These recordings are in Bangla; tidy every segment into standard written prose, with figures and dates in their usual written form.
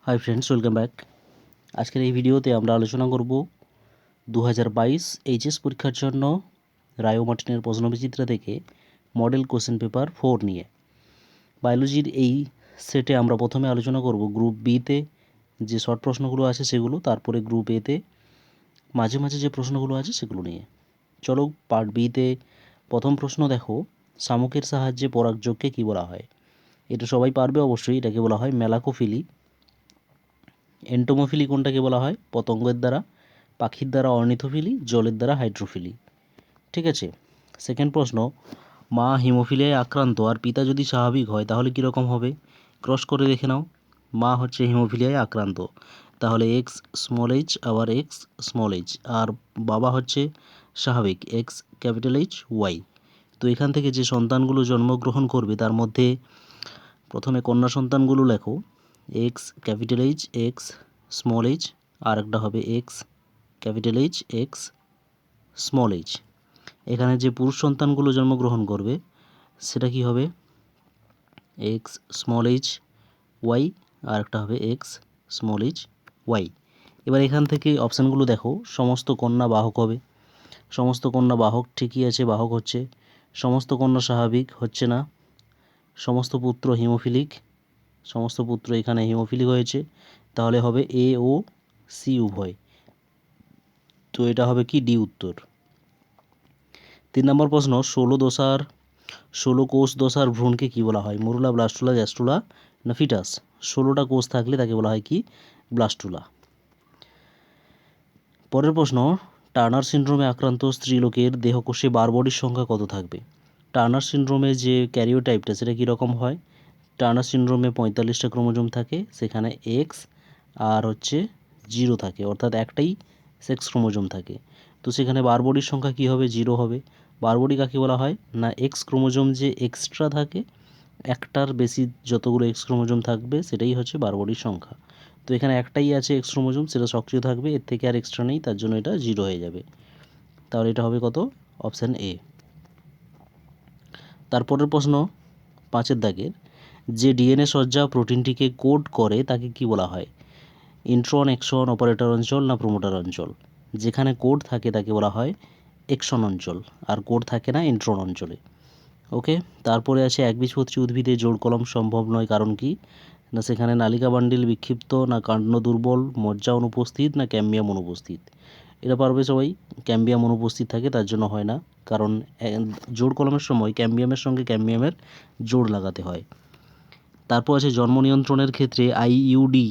Hi friends, welcome back. আজকের এই ভিডিওতে আমরা আলোচনা করব 2022 এইচএস পরীক্ষার জন্য রায়ো মার্টিনের প্রশ্নবিচিত্র থেকে মডেল কোশ্চেন পেপার 4 নিয়ে। বায়োলজির এই সেটে আমরা প্রথমে আলোচনা করব গ্রুপ বিতে যে শর্ট প্রশ্নগুলো আছে সেগুলো, তারপরে গ্রুপ এতে মাঝে মাঝে যে প্রশ্নগুলো আছে সেগুলো নিয়ে। চলো পার্ট বিতে প্রথম প্রশ্ন দেখো, শামুকের সাহায্যে পরাগযোগকে কী বলা হয়? এটা সবাই পারবে অবশ্যই। এটাকে বলা হয় মেলাকোফিলি। এন্টোমোফিলি কোনটাকে বলা হয়? পতঙ্গের দ্বারা। পাখির দ্বারা অর্নিথোফিলি, জলের দ্বারা হাইড্রোফিলি। ঠিক আছে। সেকেন্ড প্রশ্ন, মা হিমোফিলিয়ায় আক্রান্ত আর পিতা যদি স্বাভাবিক হয় তাহলে কীরকম হবে? ক্রস করে দেখে নাও। মা হচ্ছে হিমোফিলিয়ায় আক্রান্ত, তাহলে এক্স স্মল এইচ আবার এক্স স্মল এইচ, আর বাবা হচ্ছে স্বাভাবিক, এক্স ক্যাপিটাল এইচ ওয়াই। তো এখান থেকে যে সন্তানগুলো জন্মগ্রহণ করবে তার মধ্যে প্রথমে কন্যা সন্তানগুলো লেখো, X capital H X small H, আর একটা হবে X capital H X small H. এখানে যে পুরুষ সন্তানগুলো জন্মগ্রহণ করবে সেটা কি হবে? এক্স স্মল এইচ ওয়াই, আর একটা হবে এক্স স্মল এইচ ওয়াই। এবার এখান থেকে অপশানগুলো দেখো, সমস্ত কন্যা বাহক হবে। সমস্ত কন্যা বাহক ঠিকই আছে, বাহক হচ্ছে। সমস্ত কন্যা স্বাভাবিক হচ্ছে না। সমস্ত পুত্র হিমোফিলিক, সমস্ত পুত্র এখানে হিমোফিলিক হয়েছে, তাহলে হবে এ ও সি উভয়। তো এটা হবে কি? ডি উত্তর। 3 নম্বর প্রশ্ন, 16 কোষ দশার ভ্রূণকে কি বলা হয়? মরুলা, ব্লাস্টুলা, গ্যাস্ট্রুলা না ফিটাস? 16টা কোষ থাকলে তাকে বলা হয় কি? ব্লাস্টুলা। পরের প্রশ্ন, টার্নার সিনড্রোমে আক্রান্ত স্ত্রীলোকের দেহকোষে বারবডির সংখ্যা কত থাকবে? টার্নার সিনড্রোমে যে ক্যারিওটাইপটা সেটা কীরকম হয়? টার্নার সিনড্রোমে 45টা ক্রোমোজোম থাকে, সেখানে এক্স আর হচ্ছে 0 থাকে, অর্থাৎ একটাই সেক্স ক্রোমোজোম থাকে। তো সেখানে বারবডির সংখ্যা কী হবে? 0 হবে। বারবডি কাকে বলা হয়? না এক্স ক্রোমোজোম যে এক্সট্রা থাকে, একটার বেশি যতগুলো এক্স ক্রোমোজোম থাকবে সেটাই হচ্ছে বারবডির সংখ্যা। তো এখানে একটাই আছে এক্স ক্রোমোজোম, সেটা সক্রিয় থাকবে, এর থেকে আর এক্সট্রা নেই, তার জন্য এটা 0 হয়ে যাবে। তাহলে এটা হবে কত? Option A. তারপরের প্রশ্ন 5-এর দাগের, যে ডিএনএ সজ্জা প্রোটিনটিকে কোড করে তাকে কি বলা হয়? ইন্ট্রন, এক্সন, অপারেটর অঞ্চল না প্রোমোটার অঞ্চল? যেখানে কোড থাকে তাকে বলা হয় এক্সন অঞ্চল, আর কোড থাকে না ইন্ট্রন অঞ্চলে। ওকে। তারপরে আছে একবীজপত্রী উদ্ভিদে জোড় কলম সম্ভব নয় কারণ কি? না সেখানে নালিকা বান্ডিল বিক্ষিপ্ত, না কাণ্ড দুর্বল, মজ্জা অনুপস্থিত, না ক্যাম্বিয়াম অনুপস্থিত? এটা পারবে সবাই। ক্যাম্বিয়াম অনুপস্থিত থাকে, তার জন্য হয় না, কারণ জোড় কলমের সময় ক্যাম্বিয়ামের সঙ্গে ক্যাম্বিয়ামের জোড় লাগাতে হয়। তারপর আছে জন্ম নিয়ন্ত্রণের ক্ষেত্রে আইইউডি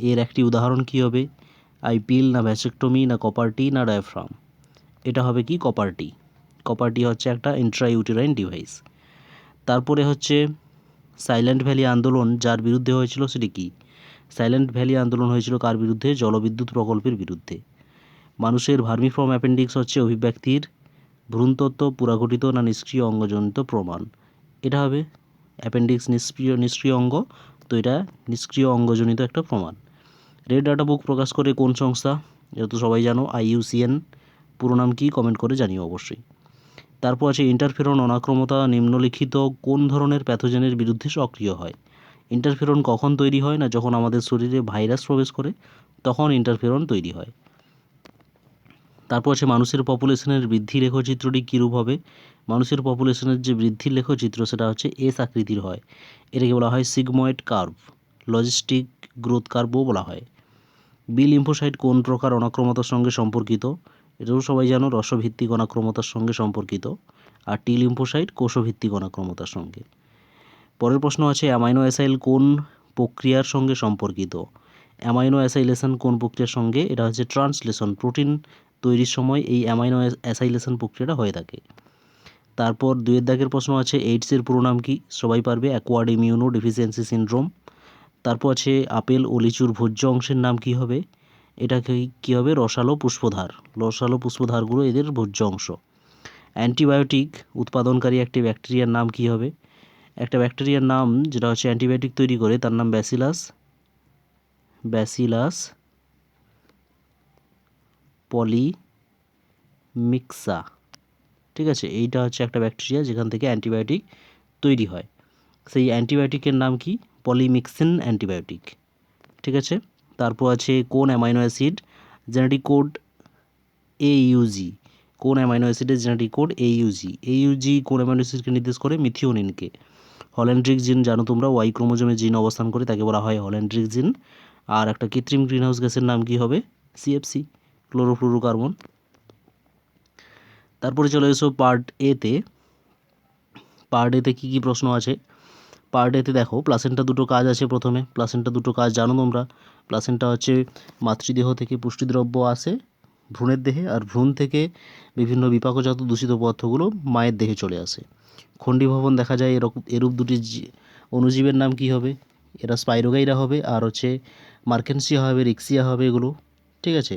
এর একটি উদাহরণ কী হবে? আইপিল, না ভ্যাসেক্টমি, না কপারটি, না ডায়াফ্রাম? এটা হবে কি? কপারটি। কপারটি হচ্ছে একটা ইন্ট্রাইউটেরাইন ডিভাইস। তারপরে হচ্ছে সাইলেন্ট ভ্যালি আন্দোলন যার বিরুদ্ধে হয়েছিল সেটি কি? সাইলেন্ট ভ্যালি আন্দোলন হয়েছিল কার বিরুদ্ধে? জলবিদ্যুৎ প্রকল্পের বিরুদ্ধে। মানুষের ভার্মিফর্ম অ্যাপেন্ডিক্স হচ্ছে অভিব্যক্তির ভ্রূণতত্ত্ব পুরাগঠিত না নিষ্ক্রিয় অঙ্গজনিত প্রমাণ? এটা হবে অ্যাপেন্ডিক্স নিষ্ক্রিয় অঙ্গ, তো এটা নিষ্ক্রিয় অঙ্গজনিত একটা প্রমাণ। রেড ডাটা বুক প্রকাশ করে কোন সংস্থা? এটা তো সবাই জানো, IUCN। পুরো নাম কি? কমেন্ট করে জানিও অবশ্যই। তারপর আছে ইন্টারফেরন অনাক্রমতা নিম্নলিখিত কোন ধরনের প্যাথোজেনের বিরুদ্ধে সক্রিয় হয়? ইন্টারফেরন কখন তৈরি হয়? না যখন আমাদের শরীরে ভাইরাস প্রবেশ করে তখন ইন্টারফেরন তৈরি হয়। তারপর আছে মানুষের পপুলেশনের বৃদ্ধি লেখচিত্রটি কীরূপ হবে? মানুষের পপুলেশনের যে বৃদ্ধির লেখচিত্র সেটা হচ্ছে এস আকৃতির হয়, এটাকে বলা হয় সিগময়েড কার্ভ, লজিস্টিক গ্রোথ কার্ভও বলা হয়। বি লিম্ফোসাইট কোন প্রকার অনাক্রমতার সঙ্গে সম্পর্কিত? এটাও সবাই জানো, রসভিত্তিক অনাক্রমতার সঙ্গে সম্পর্কিত। আর টি লিম্ফোসাইট কোষভিত্তিক অনাক্রমতার সঙ্গে। পরের প্রশ্ন আছে অ্যামাইনো অ্যাসাইল কোন প্রক্রিয়ার সঙ্গে সম্পর্কিত? অ্যামাইনো অ্যাসাইলেশন কোন প্রক্রিয়ার সঙ্গে? এটা হচ্ছে ট্রান্সলেশন। প্রোটিন তৈরির সময় এই অ্যামাইনো অ্যাসাইলেশন প্রক্রিয়াটা হয়ে থাকে। তারপর 2-এর দাগের প্রশ্ন আছে এইডসের পুরো নাম কি? সবাই পারবে, অ্যাকোয়ার্ড ইমিউনো ডেফিসিয়েন্সি সিনড্রোম। তারপর আছে আপেল ও লিচুর ভোজ্য অংশের নাম কি হবে? এটা কী হবে? রসালো পুষ্পধার। রসালো পুষ্পধারগুলো এদের ভোজ্য অংশ। অ্যান্টিবায়োটিক উৎপাদনকারী একটি ব্যাকটেরিয়ার নাম কি হবে? একটা ব্যাকটেরিয়ার নাম যেটা হচ্ছে অ্যান্টিবায়োটিক তৈরি করে তার নাম ব্যাসিলাস পলিমিক্সা। ঠিক আছে, এইটা হচ্ছে একটা ব্যাকটেরিয়া যেখান থেকে অ্যান্টিবায়োটিক তৈরি হয়। সেই অ্যান্টিবায়োটিকের নাম কি? Polymyxin antibiotic. ঠিক আছে। তারপর আছে কোন amino acid genetic code AUG, কোন অ্যামাইনো অ্যাসিডের জেনেটিক কোড AUG কোন অ্যামাইনো অ্যাসিডকে নির্দেশ করে? মিথিওনিনকে। হল্যান্ড্রিক জিন জানো তোমরা, ওয়াই ক্রোমোজোমে জিন অবস্থান করে তাকে বলা হয় হল্যান্ড্রিক জিন। আর একটা কৃত্রিম গ্রিনহাউস গ্যাসের নাম কি হবে? CFC, chlorofluorocarbon. তারপরে চলে এসো পার্ট এতে। পার্ট এতে কী কী প্রশ্ন আছে? পার্ট এতে দেখো প্লাসেন্টা দুটো কাজ আছে। প্রথমে প্লাসেন্টা দুটো কাজ জানো তোমরা। প্লাসেন্টা হচ্ছে মাতৃদেহ থেকে পুষ্টিদ্রব্য আসে ভ্রূণের দেহে, আর ভ্রূণ থেকে বিভিন্ন বিপাকজাত দূষিত পদার্থগুলো মায়ের দেহে চলে আসে। খণ্ডীভবন দেখা যায় এরূপ দুটি অণুজীবের নাম কি হবে? এরা স্পাইরোগাইরা হবে, আর হচ্ছে মার্কেনসিয়া হবে, রিক্সিয়া হবে এগুলো। ঠিক আছে।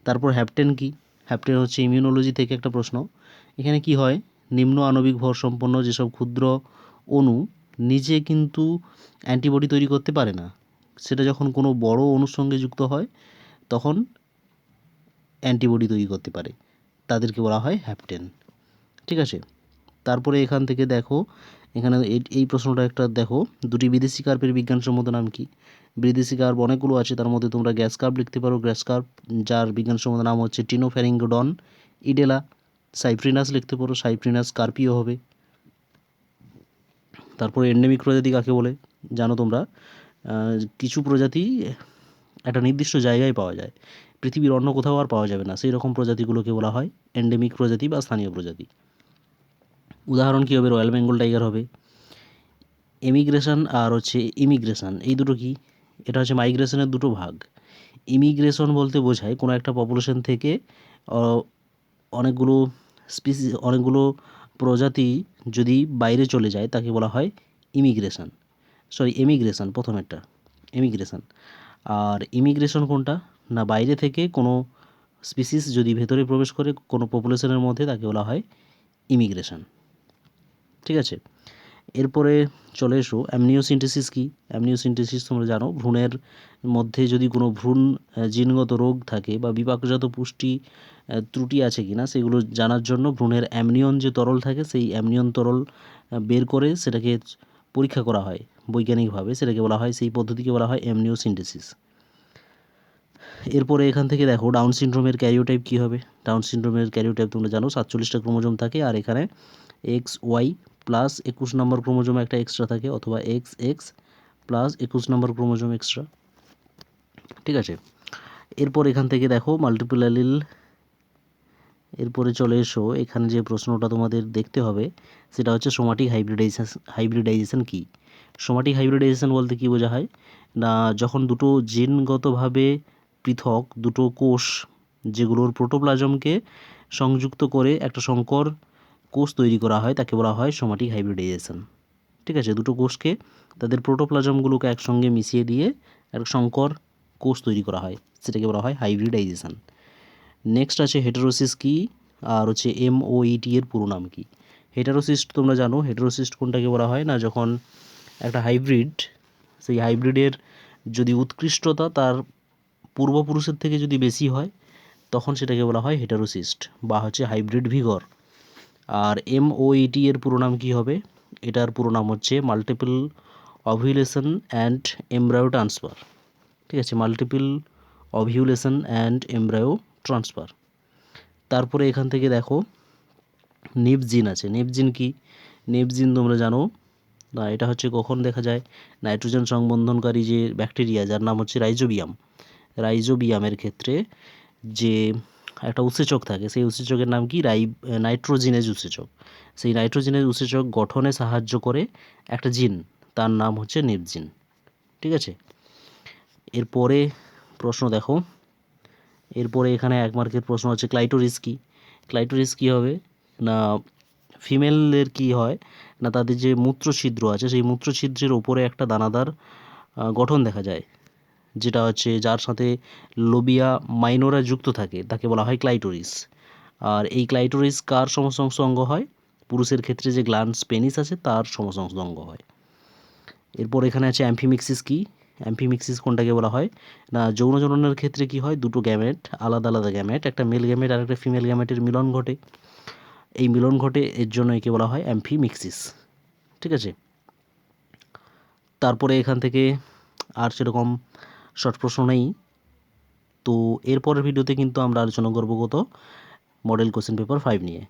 তারপর হ্যাপটেন কি? হ্যাপটেন হচ্ছে ইমিউনোলজি থেকে একটা প্রশ্ন। এখানে কি হয়, নিম্ন আণবিক ভর সম্পন্ন যেসব ক্ষুদ্র অণু নিজে কিন্তু অ্যান্টিবডি তৈরি করতে পারে না, সেটা যখন কোনো বড় অণুর সঙ্গে যুক্ত হয় তখন অ্যান্টিবডি তৈরি করতে পারে, তাদেরকে বলা হয় হ্যাপটেন। ঠিক আছে। তারপরে এখান থেকে দেখো, এখানে এই প্রশ্নটা একটা দেখো, দুটি বিদেশি কার্পের বিজ্ঞানসম্মত নাম কি? বিদেশি কার্প অনেকগুলো আছে, তার মধ্যে তোমরা গ্যাস কার্প লিখতে পারো, গ্যাস কার্প, যার বিজ্ঞানসম্মত নাম হচ্ছে টিনোফ্যারিঙ্গোডন ইডেলা। সাইপ্রিনাস লিখতে পারো, সাইপ্রিনাস কার্পিও হবে। তারপরে এন্ডেমিক প্রজাতি কাকে বলে জানো তোমরা? কিছু প্রজাতি একটা নির্দিষ্ট জায়গায় পাওয়া যায়, পৃথিবীর অন্য কোথাও আর পাওয়া যাবে না, সেই রকম প্রজাতিগুলোকে বলা হয় এন্ডেমিক প্রজাতি বা স্থানীয় প্রজাতি। উদাহরণ কী হবে? রয়্যাল বেঙ্গল টাইগার হবে। এমিগ্রেশন আর হচ্ছে ইমিগ্রেশন, এই দুটো কি? এটা হচ্ছে মাইগ্রেশনের দুটো ভাগ। ইমিগ্রেশন বলতে বোঝায় কোনো একটা পপুলেশন থেকে অনেকগুলো স্পিসিস, অনেকগুলো প্রজাতি যদি বাইরে চলে যায় তাকে বলা হয় এমিগ্রেশন, প্রথমেরটা এমিগ্রেশন। আর ইমিগ্রেশন কোনটা? না, বাইরে থেকে কোনো স্পিসিস যদি ভেতরে প্রবেশ করে কোনো পপুলেশনের মধ্যে তাকে বলা হয় ইমিগ্রেশন। ঠিক আছে। এরপরে চলে এসো অ্যামনিওসিন্থেসিস কি? অ্যামনিওসিন্থেসিস তোমরা জানো, ভ্রূণের মধ্যে যদি কোনো ভ্রূণ জিনগত রোগ থাকে বা বিপাকজাত পুষ্টি ত্রুটি আছে কিনা সেগুলো জানার জন্য ভ্রূণের অ্যামনিয়ন যে তরল থাকে সেই অ্যামনিয়ন তরল বের করে সেটাকে পরীক্ষা করা হয় বৈজ্ঞানিকভাবে, সেটাকে বলা হয়, সেই পদ্ধতিকে বলা হয় অ্যামনিওসিন্থেসিস। এরপরে এখান থেকে দেখো ডাউন সিনড্রোমের ক্যারিওটাইপ কী হবে? ডাউন সিনড্রোমের ক্যারিওটাইপ তোমরা জানো 47টা ক্রোমোজোম থাকে, আর এখানে XY প্লাস 21 নম্বর ক্রোমোজোম একটা এক্সট্রা থাকে, অথবা XX প্লাস 21 নম্বর ক্রোমোজোম এক্সট্রা। ঠিক আছে। এরপর এখান থেকে দেখো মাল্টিপল অ্যালিল। এরপরে চলে এসো, এখানে যে প্রশ্নটা তোমাদের দেখতে হবে সেটা হচ্ছে সোমাটিক হাইব্রিডাইজেশন কি? সোমাটিক হাইব্রিডাইজেশন বলতে কী বোঝা হয়? না, যখন দুটো জিনগতভাবে পৃথক দুটো কোষ যেগুলোর প্রোটোপ্লাজমকে সংযুক্ত করে একটা সংকর কোষ তৈরি করা হয় তাকে বলা হয় সোমাটিক হাইব্রিডাইজেশন। ঠিক আছে। দুটো কোষকে তাদের প্রোটোপ্লাজমগুলোকে একসঙ্গে মিশিয়ে দিয়ে একটা সংকর কোষ তৈরি করা হয়, সেটাকে বলা হয় হাইব্রিডাইজেশন। নেক্সট আছে হেটেরোসিস কি, আর হচ্ছে MOET এর পুরো নাম কি? হেটেরোসিস্ট তোমরা জানো, হেটেরোসিস্ট কোনটাকে বলা হয়? না, যখন একটা হাইব্রিড, সেই হাইব্রিডের যদি উৎকৃষ্টতা তার পূর্বপুরুষের থেকে যদি বেশি হয় তখন সেটাকে বলা হয় হেটেরোসিস্ট বা হচ্ছে হাইব্রিড ভিগর। আর MOET এর পুরো নাম কি হবে? এটার পুরো নাম হচ্ছে মাল্টিপল অভিউলেশন অ্যান্ড এমব্রায়ো ট্রান্সফার। ঠিক আছে, মাল্টিপল অভিউলেশন অ্যান্ড এমব্রায়ো ট্রান্সফার। তারপরে এখান থেকে দেখো নিপ জিন আছে। নিপ জিন কি? নিপ জিন তোমরা জানো, না এটা হচ্ছে কখন দেখা যায়? নাইট্রোজেন সংবন্ধনকারী যে ব্যাকটেরিয়া যার নাম হচ্ছে রাইজোবিয়ামের ক্ষেত্রে যে একটা উৎসেচক থাকে, সেই উৎসেচকের নাম কি? নাইট্রোজিনেজ উৎসেচক। সেই নাইট্রোজিনেজ উৎসেচক গঠনে সাহায্য করে একটা জিন, তার নাম হচ্ছে নিপ জিন। ঠিক আছে। এরপরে প্রশ্ন দেখো, এরপরে এখানে 1 মার্কের প্রশ্ন হচ্ছে ক্লাইটোরিস কি? ক্লাইটোরিস কী হবে? না, ফিমেলদের কি হয় না, তাদের যে মূত্রছিদ্র আছে সেই মূত্রছিদ্রের ওপরে একটা দানাদার গঠন দেখা যায়, যেটা হচ্ছে যার সাথে লোবিয়া মাইনোরা যুক্ত থাকে তাকে বলা হয় ক্লাইটোরিস। আর এই ক্লাইটোরিস কার সমসংস্থ অঙ্গ হয়? পুরুষের ক্ষেত্রে যে গ্ল্যান্ডস পেনিস আছে তার সমসংস্থ অঙ্গ হয়। এরপর এখানে আছে অ্যাম্ফিমিক্সিস কি? অ্যাম্ফিমিক্সিস কোনটাকে বলা হয়? না, যৌন জননের ক্ষেত্রে কি হয়, দুটো গ্যামেট, আলাদা আলাদা গ্যামেট, একটা মেল গ্যামেট আর একটা ফিমেল গ্যামেটের মিলন ঘটে। এই মিলন ঘটে, এর জন্য একে বলা হয় অ্যাম্ফিমিক্সিস। ঠিক আছে। তারপরে এখান থেকে আর সেরকম শর্ট প্রশ্ন নেই। তো এরপরের ভিডিওতে কিন্তু আমরা আলোচনা করব কত মডেল কোশ্চেন পেপার 5 নিয়ে।